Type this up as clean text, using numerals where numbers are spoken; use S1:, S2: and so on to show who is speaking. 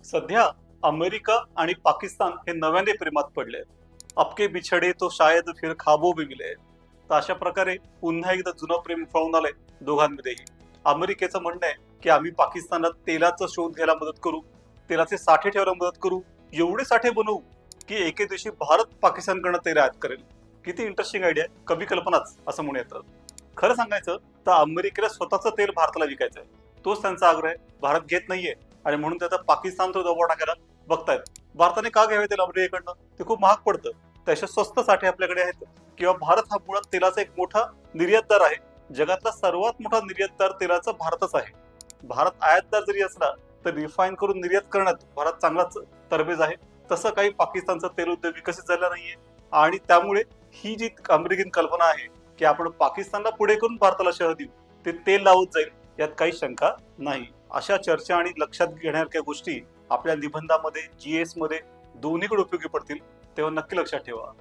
S1: सध्या अमेरिका आणि पाकिस्तान हे नव्याने प्रेमात पडले आहेत. अबके बिछडे तो शायद फिर खाबो में मिले. तर अशा प्रकारे पुन्हा एकदा जुनं प्रेम उफाळून आलंय दोघांमध्येही. अमेरिकेचं म्हणणं आहे की आम्ही पाकिस्तानात तेलाचा शोध घ्यायला मदत करू, तेलाचे साठे ठेवायला मदत करू, एवढे साठे बनवू की एके दिवशी भारत पाकिस्तानकडनं तेल आयात करेल. किती इंटरेस्टिंग आयडिया, कवी कल्पनाच असं म्हणू येतं. खरं सांगायचं तर अमेरिकेला स्वतःचं तेल भारताला विकायचं आहे, तोच त्यांचा आग्रह आहे. भारत घेत नाहीये आणि म्हणून त्याचा पाकिस्तान तो दबाव टाकायला बघतायत. भारताने का घ्यावे तेल अमेरिकेकडनं? ते खूप महाग पडतं. त्याचे स्वस्त साठे आपल्याकडे आहेत. किंवा भारत हा मुळात तेलाचा एक मोठा निर्यातदार आहे. जगातला सर्वात मोठा निर्यातदार तेलाचा भारतच आहे. भारत आयातदार जरी असला तर रिफाईन करून निर्यात करण्यात भारत चांगलाच तरबेज आहे. तसं काही पाकिस्तानचा तेल उद्योग विकसित झाला नाहीये. आणि त्यामुळे ही जी अमेरिकन कल्पना आहे की आपण पाकिस्तानला पुढे करून भारताला शह देऊ, ते तेल लावत जाईल, यात काही शंका नाही. अशा चर्चा आणि लक्षात घेण्यासारख्या गोष्टी आपल्या निबंधामध्ये, GS मध्ये दोन्हीकडे उपयोगी पडतील, तेव्हा नक्की लक्षात ठेवा.